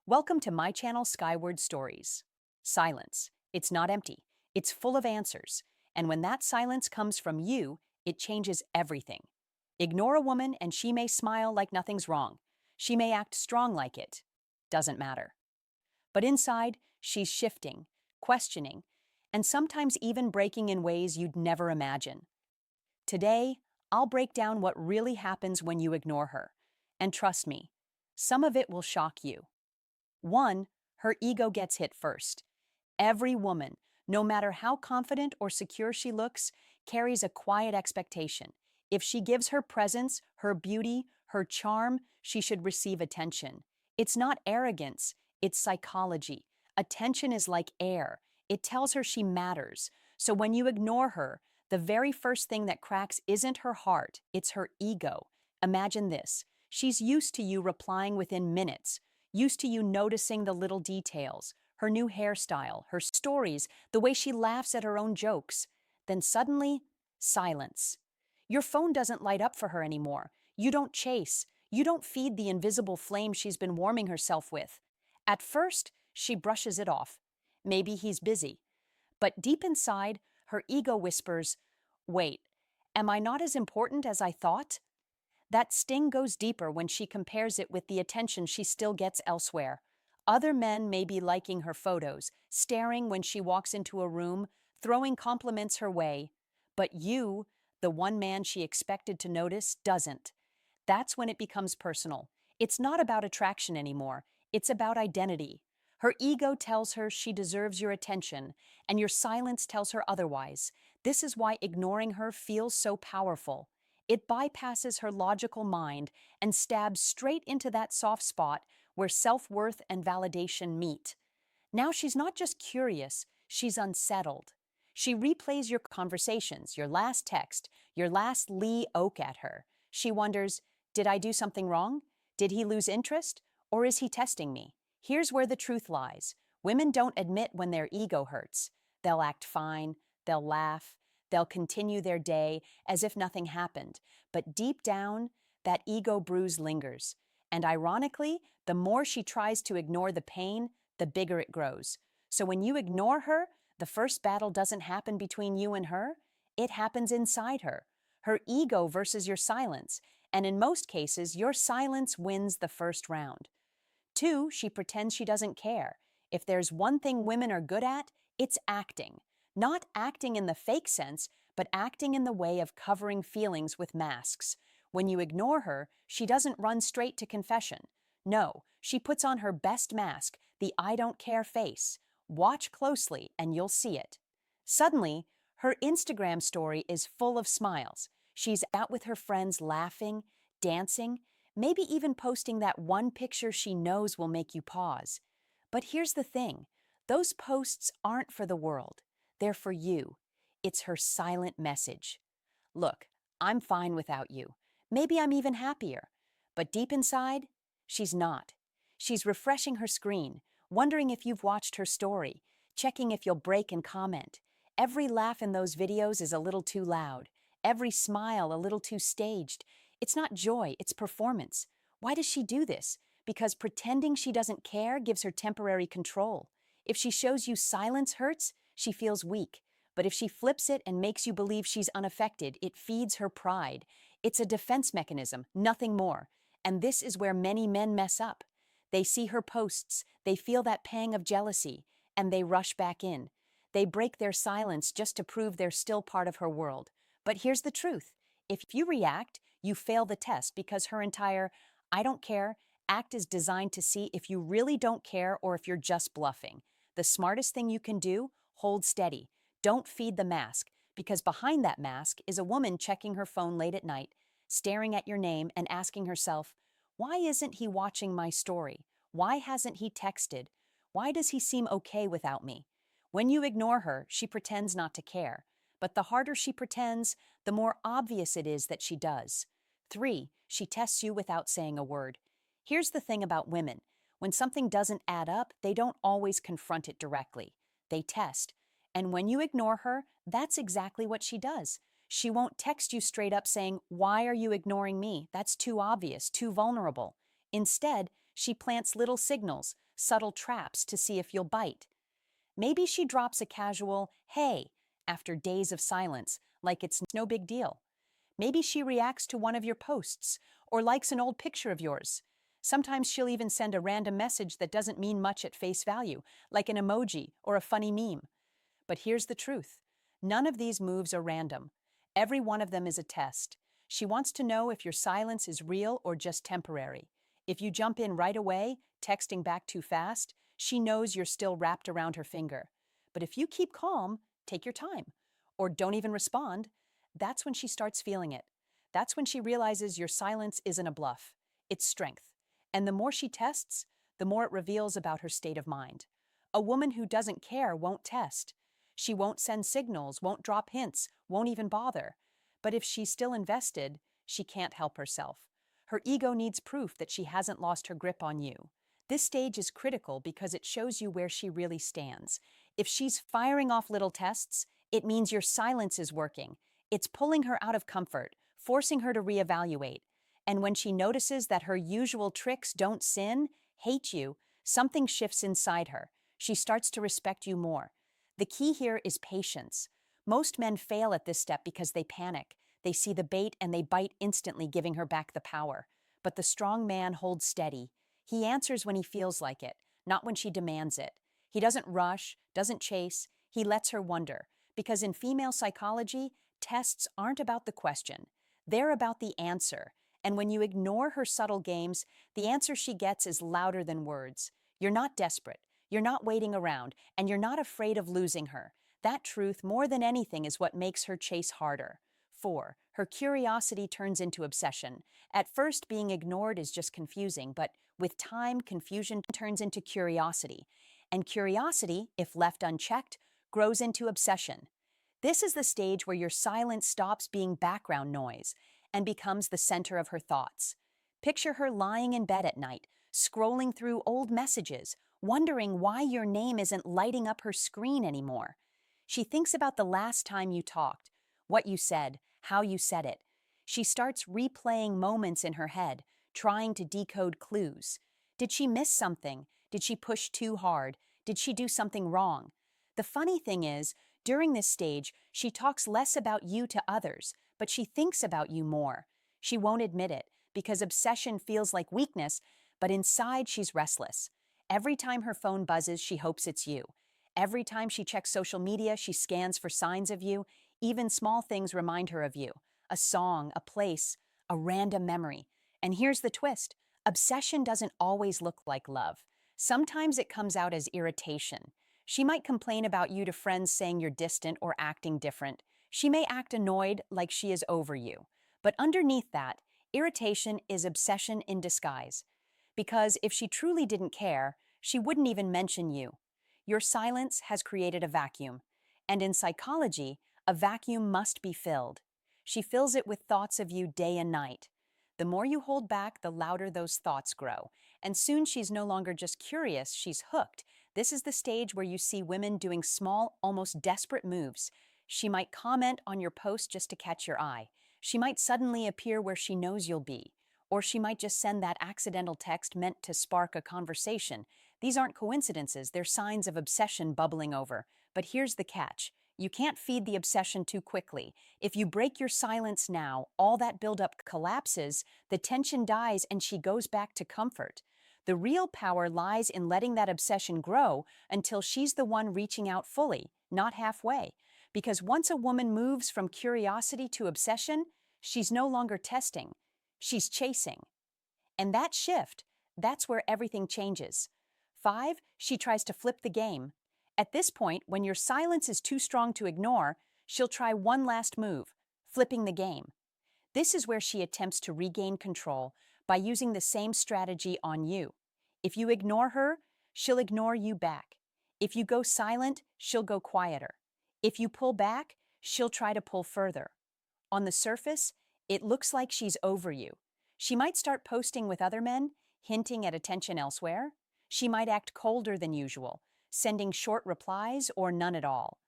Welcome to my channel, Skyward Stories. Silence. It's not empty. It's full of answers. And when that silence comes from you, it changes everything. Ignore a woman and she may smile like nothing's wrong. She may act strong like it. Doesn't matter. But inside, she's shifting, questioning, and sometimes even breaking in ways you'd never imagine. Today, I'll break down what really happens when you ignore her. And trust me, some of it will shock you. 1. Her ego gets hit first. Every woman, no matter how confident or secure she looks, carries a quiet expectation. If she gives her presence, her beauty, her charm, she should receive attention. It's not arrogance, it's psychology. Attention is like air. It tells her she matters. So when you ignore her, the very first thing that cracks isn't her heart, it's her ego. Imagine this. She's used to you replying within minutes, used to you noticing the little details, her new hairstyle, her stories, the way she laughs at her own jokes. Then suddenly, silence. Your phone doesn't light up for her anymore. You don't chase. You don't feed the invisible flame she's been warming herself with. At first, she brushes it off. Maybe he's busy. But deep inside, her ego whispers, "Wait, am I not as important as I thought?" That sting goes deeper when she compares it with the attention she still gets elsewhere. Other men may be liking her photos, staring when she walks into a room, throwing compliments her way. But you, the one man she expected to notice, doesn't. That's when it becomes personal. It's not about attraction anymore. It's about identity. Her ego tells her she deserves your attention, and your silence tells her otherwise. This is why ignoring her feels so powerful. It bypasses her logical mind and stabs straight into that soft spot where self-worth and validation meet. Now she's not just curious, she's unsettled. She replays your conversations, your last text, your last Lee Oak at her. She wonders, did I do something wrong? Did he lose interest? Or is he testing me? Here's where the truth lies. Women don't admit when their ego hurts. They'll act fine, they'll laugh, they'll continue their day as if nothing happened. But deep down, that ego bruise lingers. And ironically, the more she tries to ignore the pain, the bigger it grows. So when you ignore her, the first battle doesn't happen between you and her, it happens inside her. Her ego versus your silence. And in most cases, your silence wins the first round. 2, she pretends she doesn't care. If there's one thing women are good at, it's acting. Not acting in the fake sense, but acting in the way of covering feelings with masks. When you ignore her, she doesn't run straight to confession. No, she puts on her best mask, the I don't care face. Watch closely and you'll see it. Suddenly, her Instagram story is full of smiles. She's out with her friends laughing, dancing, maybe even posting that one picture she knows will make you pause. But here's the thing, those posts aren't for the world. They're for you. It's her silent message. Look, I'm fine without you. Maybe I'm even happier. But deep inside, she's not. She's refreshing her screen, wondering if you've watched her story, checking if you'll break and comment. Every laugh in those videos is a little too loud. Every smile a little too staged. It's not joy, it's performance. Why does she do this? Because pretending she doesn't care gives her temporary control. If she shows you silence hurts, she feels weak. But if she flips it and makes you believe she's unaffected, it feeds her pride. It's a defense mechanism, nothing more. And this is where many men mess up. They see her posts, they feel that pang of jealousy, and they rush back in. They break their silence just to prove they're still part of her world. But here's the truth. If you react, you fail the test because her entire "I don't care" act is designed to see if you really don't care or if you're just bluffing. The smartest thing you can do, hold steady. Don't feed the mask, because behind that mask is a woman checking her phone late at night, staring at your name and asking herself, why isn't he watching my story? Why hasn't he texted? Why does he seem okay without me? When you ignore her, she pretends not to care. But the harder she pretends, the more obvious it is that she does. 3, she tests you without saying a word. Here's the thing about women. When something doesn't add up, they don't always confront it directly. They test. And when you ignore her, that's exactly what she does. She won't text you straight up saying, "Why are you ignoring me? That's too obvious, too vulnerable." Instead, She plants little signals, subtle traps to see if you'll bite. Maybe she drops a casual, "hey," after days of silence, like it's no big deal. Maybe she reacts to one of your posts or likes an old picture of yours. Sometimes she'll even send a random message that doesn't mean much at face value, like an emoji or a funny meme. But here's the truth. None of these moves are random. Every one of them is a test. She wants to know if your silence is real or just temporary. If you jump in right away, texting back too fast, she knows you're still wrapped around her finger. But if you keep calm, take your time, or don't even respond, that's when she starts feeling it. That's when she realizes your silence isn't a bluff. It's strength. And the more she tests, the more it reveals about her state of mind. A woman who doesn't care won't test. She won't send signals, won't drop hints, won't even bother. But if she's still invested, she can't help herself. Her ego needs proof that she hasn't lost her grip on you. This stage is critical because it shows you where she really stands. If she's firing off little tests, it means your silence is working. It's pulling her out of comfort, forcing her to reevaluate. And when she notices that her usual tricks don't hate you, something shifts inside her. She starts to respect you more. The key here is patience. Most men fail at this step because they panic. They see the bait and they bite instantly, giving her back the power. But the strong man holds steady. He answers when he feels like it, not when she demands it. He doesn't rush, doesn't chase. He lets her wonder. Because in female psychology, tests aren't about the question. They're about the answer. And when you ignore her subtle games, the answer she gets is louder than words. You're not desperate. You're not waiting around, and you're not afraid of losing her. That truth, more than anything, is what makes her chase harder. 4. Her curiosity turns into obsession. At first, being ignored is just confusing, but with time, confusion turns into curiosity. And curiosity, if left unchecked, grows into obsession. This is the stage where your silence stops being background noise and becomes the center of her thoughts. Picture her lying in bed at night, scrolling through old messages, wondering why your name isn't lighting up her screen anymore. She thinks about the last time you talked, what you said, how you said it. She starts replaying moments in her head, trying to decode clues. Did she miss something? Did she push too hard? Did she do something wrong? The funny thing is, during this stage, she talks less about you to others, but she thinks about you more. She won't admit it, because obsession feels like weakness, but inside she's restless. Every time her phone buzzes, she hopes it's you. Every time she checks social media, she scans for signs of you. Even small things remind her of you. A song, a place, a random memory. And here's the twist. Obsession doesn't always look like love. Sometimes it comes out as irritation. She might complain about you to friends saying you're distant or acting different. She may act annoyed, like she is over you. But underneath that, irritation is obsession in disguise. Because if she truly didn't care, she wouldn't even mention you. Your silence has created a vacuum. And in psychology, a vacuum must be filled. She fills it with thoughts of you day and night. The more you hold back, the louder those thoughts grow. And soon she's no longer just curious, she's hooked. This is the stage where you see women doing small, almost desperate moves. She might comment on your post just to catch your eye. She might suddenly appear where she knows you'll be. Or she might just send that accidental text meant to spark a conversation. These aren't coincidences, they're signs of obsession bubbling over. But here's the catch. You can't feed the obsession too quickly. If you break your silence now, all that buildup collapses, the tension dies, and she goes back to comfort. The real power lies in letting that obsession grow until she's the one reaching out fully, not halfway. Because once a woman moves from curiosity to obsession, she's no longer testing. She's chasing. And that shift, that's where everything changes. 5, she tries to flip the game. At this point, when your silence is too strong to ignore, she'll try one last move, flipping the game. This is where she attempts to regain control by using the same strategy on you. If you ignore her, she'll ignore you back. If you go silent, she'll go quieter. If you pull back, she'll try to pull further. On the surface, it looks like she's over you. She might start posting with other men, hinting at attention elsewhere. She might act colder than usual, sending short replies or none at all.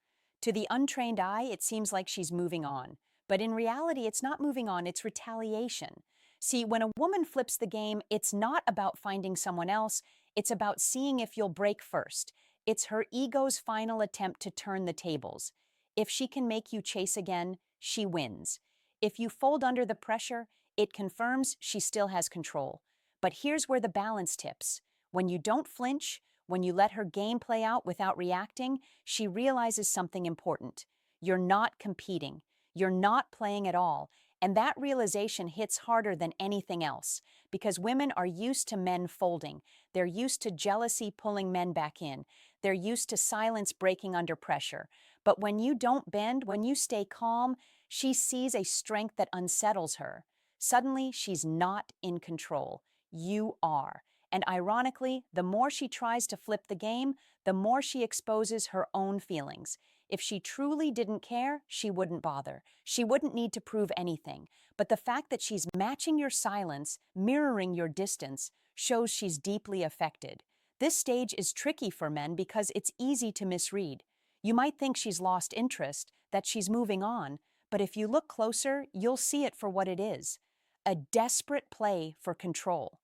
To the untrained eye, it seems like she's moving on. But in reality, it's not moving on, it's retaliation. See, when a woman flips the game, it's not about finding someone else, it's about seeing if you'll break first. It's her ego's final attempt to turn the tables. If she can make you chase again, she wins. If you fold under the pressure, it confirms she still has control. But here's where the balance tips. When you don't flinch, when you let her game play out without reacting, she realizes something important. You're not competing. You're not playing at all. And that realization hits harder than anything else because women are used to men folding. They're used to jealousy pulling men back in. They're used to silence breaking under pressure. But when you don't bend, when you stay calm, she sees a strength that unsettles her. Suddenly, she's not in control. You are. And ironically, the more she tries to flip the game, the more she exposes her own feelings. If she truly didn't care, she wouldn't bother. She wouldn't need to prove anything. But the fact that she's matching your silence, mirroring your distance, shows she's deeply affected. This stage is tricky for men because it's easy to misread. You might think she's lost interest, that she's moving on, but if you look closer, you'll see it for what it is. A desperate play for control.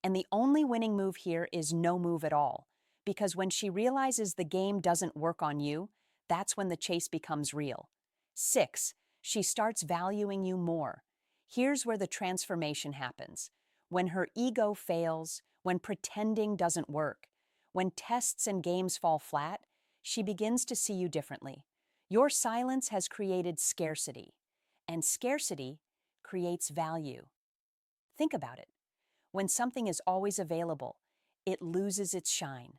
And the only winning move here is no move at all. Because when she realizes the game doesn't work on you, that's when the chase becomes real. 6. She starts valuing you more. Here's where the transformation happens. When her ego fails, when pretending doesn't work, when tests and games fall flat, she begins to see you differently. Your silence has created scarcity, and scarcity creates value. Think about it. When something is always available, it loses its shine.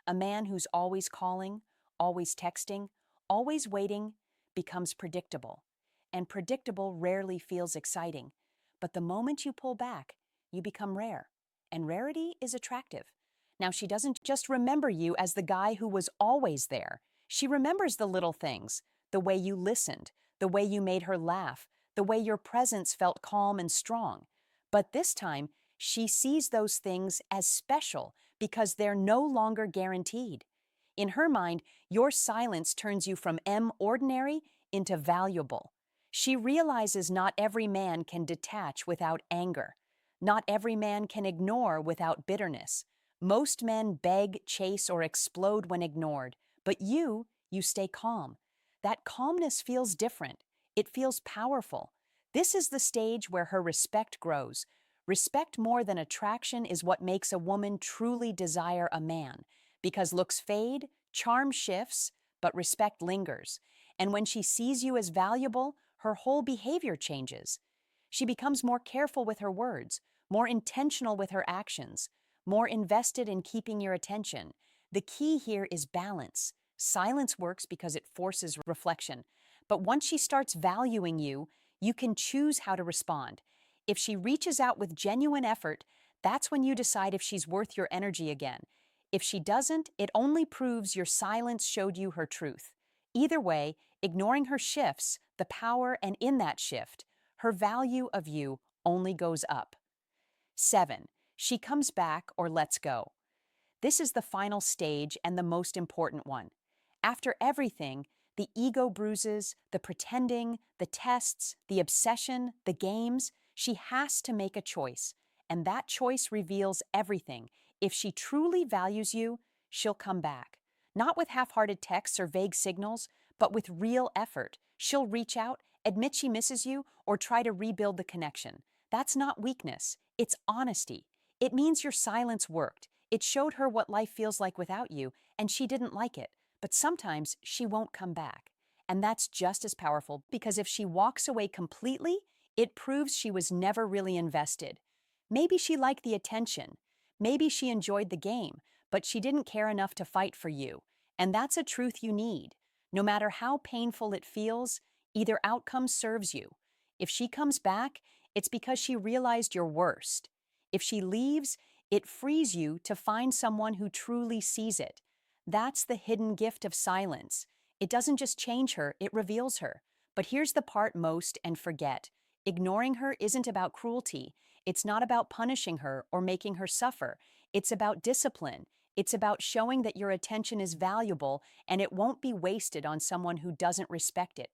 A man who's always calling, always texting, always waiting becomes predictable. And predictable rarely feels exciting. But the moment you pull back, you become rare. And rarity is attractive. Now, she doesn't just remember you as the guy who was always there. She remembers the little things, the way you listened, the way you made her laugh, the way your presence felt calm and strong. But this time, she sees those things as special because they're no longer guaranteed. In her mind, your silence turns you from ordinary into valuable. She realizes not every man can detach without anger. Not every man can ignore without bitterness. Most men beg, chase, or explode when ignored. But you stay calm. That calmness feels different. It feels powerful. This is the stage where her respect grows. Respect more than attraction is what makes a woman truly desire a man, because looks fade, charm shifts, but respect lingers. And when she sees you as valuable, her whole behavior changes. She becomes more careful with her words, more intentional with her actions, more invested in keeping your attention. The key here is balance. Silence works because it forces reflection. But once she starts valuing you, you can choose how to respond. If she reaches out with genuine effort, that's when you decide if she's worth your energy again. If she doesn't, it only proves your silence showed you her truth. Either way, ignoring her shifts the power, and in that shift, her value of you only goes up. 7. She comes back or lets go. This is the final stage and the most important one. After everything, the ego bruises, the pretending, the tests, the obsession, the games, she has to make a choice. And that choice reveals everything. If she truly values you, she'll come back. Not with half-hearted texts or vague signals, but with real effort. She'll reach out, admit she misses you, or try to rebuild the connection. That's not weakness. It's honesty. It means your silence worked. It showed her what life feels like without you, and she didn't like it. But sometimes she won't come back. And that's just as powerful because if she walks away completely, it proves she was never really invested. Maybe she liked the attention. Maybe she enjoyed the game, but she didn't care enough to fight for you. And that's a truth you need. No matter how painful it feels, either outcome serves you. If she comes back, it's because she realized your worst. If she leaves, it frees you to find someone who truly sees it. That's the hidden gift of silence. It doesn't just change her, it reveals her. But here's the part most and forget. Ignoring her isn't about cruelty. It's not about punishing her or making her suffer. It's about discipline. It's about showing that your attention is valuable and it won't be wasted on someone who doesn't respect it.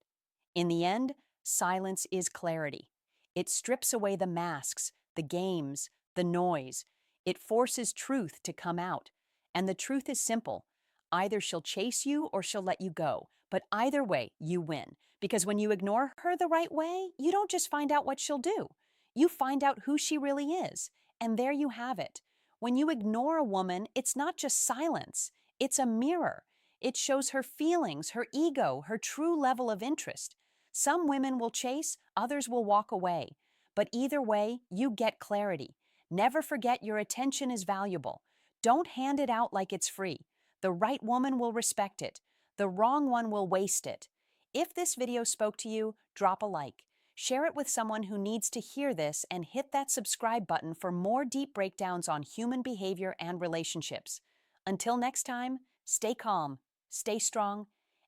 In the end, silence is clarity. It strips away the masks, the games, the noise. It forces truth to come out. And the truth is simple. Either she'll chase you or she'll let you go. But either way, you win. Because when you ignore her the right way, you don't just find out what she'll do. You find out who she really is. And there you have it. When you ignore a woman, it's not just silence. It's a mirror. It shows her feelings, her ego, her true level of interest. Some women will chase, others will walk away. But either way, you get clarity. Never forget your attention is valuable. Don't hand it out like it's free. The right woman will respect it. The wrong one will waste it. If this video spoke to you, drop a like. Share it with someone who needs to hear this and hit that subscribe button for more deep breakdowns on human behavior and relationships. Until next time, stay calm, stay strong,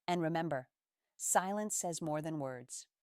and remember, silence says more than words.